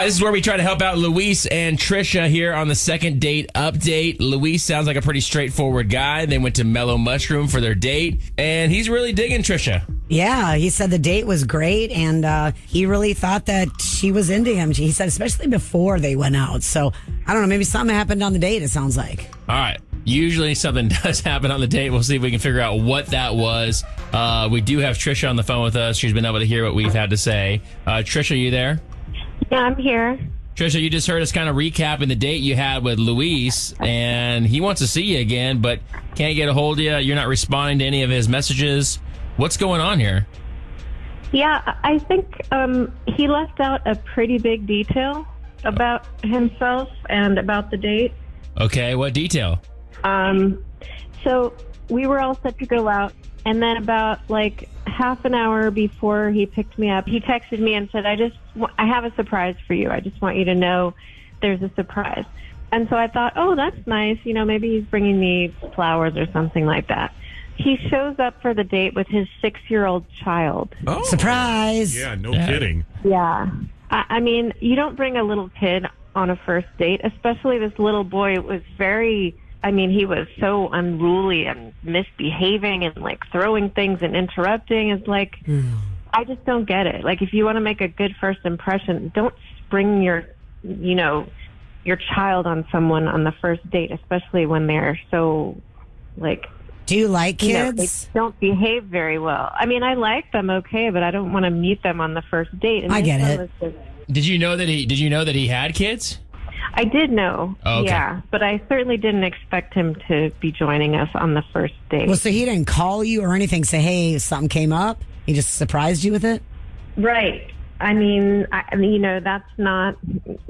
All right, this is where we try to help out Luis and Tricia here on the second date update. Luis sounds like a pretty straightforward guy. They went to Mellow Mushroom for their date, and he's really digging Tricia. Yeah, he said the date was great, and he really thought that she was into him. He said, especially before they went out. So, I don't know, maybe something happened on the date, it sounds like. All right. Usually something does happen on the date. We'll see if we can figure out what that was. We do have Tricia on the phone with us. She's been able to hear what we've had to say. Tricia, you there? Yeah, I'm here. Tricia, you just heard us kind of recapping the date you had with Luis, and he wants to see you again, but can't get a hold of you. You're not responding to any of his messages. What's going on here? Yeah, I think he left out a pretty big detail about himself and about the date. Okay, what detail? So we were all set to go out, and then about like half an hour before he picked me up, he texted me and said, I have a surprise for you. I just want you to know there's a surprise. And so I thought, oh, that's nice. You know, maybe he's bringing me flowers or something like that. He shows up for the date with his 6-year-old child. Oh, surprise. Yeah, no kidding. Yeah. I mean, you don't bring a little kid on a first date, especially this little boy was he was so unruly and misbehaving and like throwing things and interrupting. It's like, I just don't get it. Like, if you want to make a good first impression, don't spring your child on someone on the first date, especially when they're so like. Do you like kids? They don't behave very well. I mean, I like them, okay, but I don't want to meet them on the first date. And I get it. Did you know that he had kids? I did know, okay. Yeah, but I certainly didn't expect him to be joining us on the first date. Well, so he didn't call you or anything, say, hey, something came up? He just surprised you with it? Right. I mean, that's not,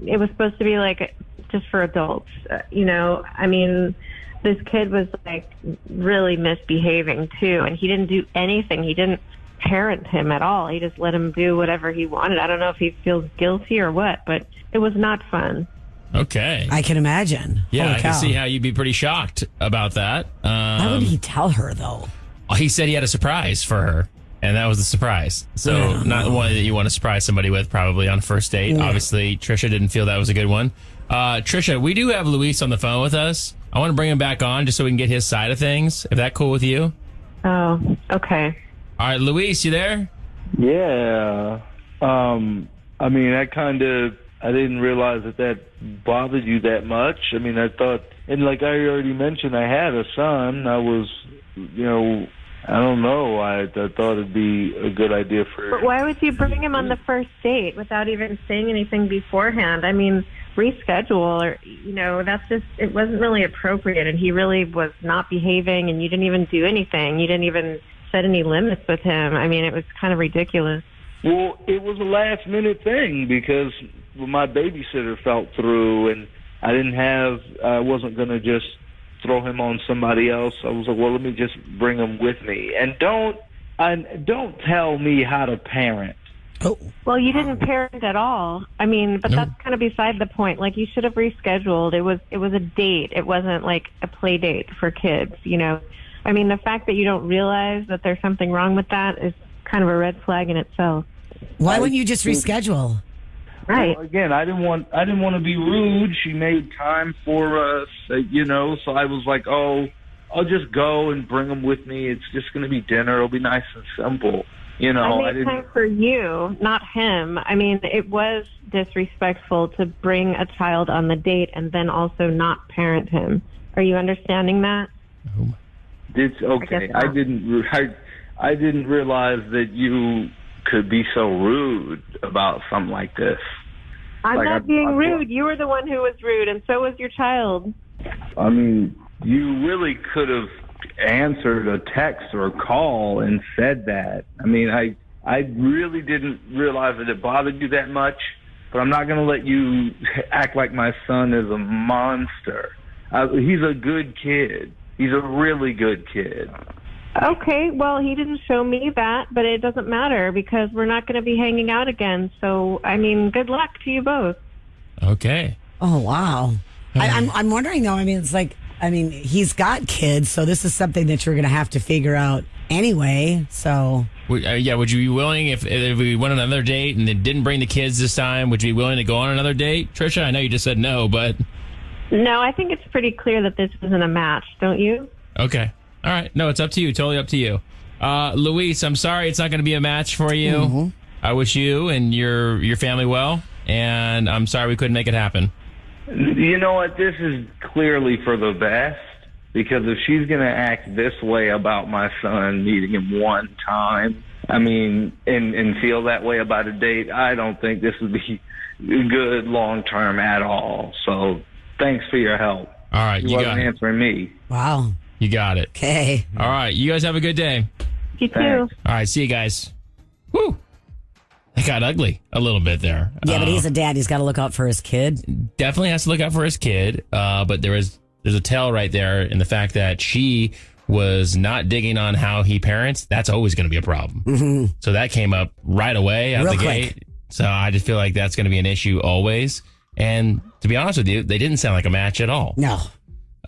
it was supposed to be like just for adults, I mean, this kid was like really misbehaving too, and he didn't do anything. He didn't parent him at all. He just let him do whatever he wanted. I don't know if he feels guilty or what, but it was not fun. Okay. I can imagine. Yeah, Holy I cow. can see how you'd be pretty shocked about that. Why would he tell her, though? He said he had a surprise for her, and that was the surprise. So not the one that you want to surprise somebody with probably on a first date. Yeah. Obviously, Tricia didn't feel that was a good one. Tricia, we do have Luis on the phone with us. I want to bring him back on just so we can get his side of things. If that's cool with you? Oh, okay. All right, Luis, you there? Yeah. I didn't realize that bothered you that much. I mean, I thought, and like I already mentioned, I had a son. I was, I don't know. I thought it'd be a good idea for... But why would you bring him on the first date without even saying anything beforehand? I mean, reschedule or, that's just, it wasn't really appropriate, and he really was not behaving, and you didn't even do anything. You didn't even set any limits with him. I mean, it was kind of ridiculous. Well, it was a last-minute thing because my babysitter fell through, and I wasn't going to just throw him on somebody else. I was like, well, let me just bring him with me. And don't tell me how to parent. Oh. Well, you didn't parent at all. I mean, but that's kind of beside the point. Like, you should have rescheduled. It was a date. It wasn't like a play date for kids, I mean, the fact that you don't realize that there's something wrong with that is kind of a red flag in itself. Why wouldn't you just reschedule? Right. Well, again, I didn't want to be rude. She made time for us, so I was like, oh, I'll just go and bring them with me. It's just going to be dinner. It'll be nice and simple. I made time for you, not him. I mean, it was disrespectful to bring a child on the date and then also not parent him. Are you understanding that? It's okay. I didn't realize that you could be so rude about something like this. I'm not being rude. You were the one who was rude, and so was your child. I mean, you really could have answered a text or a call and said that. I mean, I really didn't realize that it bothered you that much, but I'm not going to let you act like my son is a monster. He's a good kid. He's a really good kid. Okay, well, he didn't show me that, but it doesn't matter because we're not going to be hanging out again. So, I mean, good luck to you both. Okay. Oh, wow. I'm wondering, though, I mean, it's like, I mean, he's got kids, so this is something that you're going to have to figure out anyway. So, would you be willing if we went on another date and it didn't bring the kids this time? Would you be willing to go on another date, Tricia? I know you just said no, but No, I think it's pretty clear that this wasn't a match, don't you? okay, all right. No, it's up to you. Totally up to you. Luis, I'm sorry it's not going to be a match for you. Mm-hmm. I wish you and your family well, and I'm sorry we couldn't make it happen. You know what? This is clearly for the best, because if she's going to act this way about my son meeting him one time, I mean, and feel that way about a date, I don't think this would be good long term at all. So thanks for your help. All right, you wasn't answering me. Wow. You got it. Okay. All right, you guys have a good day. You too. Thanks. All right, see you guys. Woo! It got ugly a little bit there. Yeah, but he's a dad. He's got to look out for his kid. Definitely has to look out for his kid. But there's a tell right there in the fact that she was not digging on how he parents. That's always going to be a problem. Mm-hmm. So that came up right away out Real the quick. gate. So I just feel like that's going to be an issue always. And to be honest with you, they didn't sound like a match at all. No.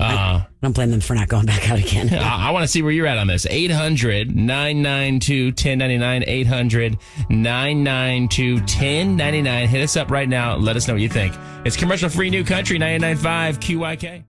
I don't blame them for not going back out again. I want to see where you're at on this. 800-992-1099. 800-992-1099. Hit us up right now. Let us know what you think. It's commercial free New Country 99.5 QYK.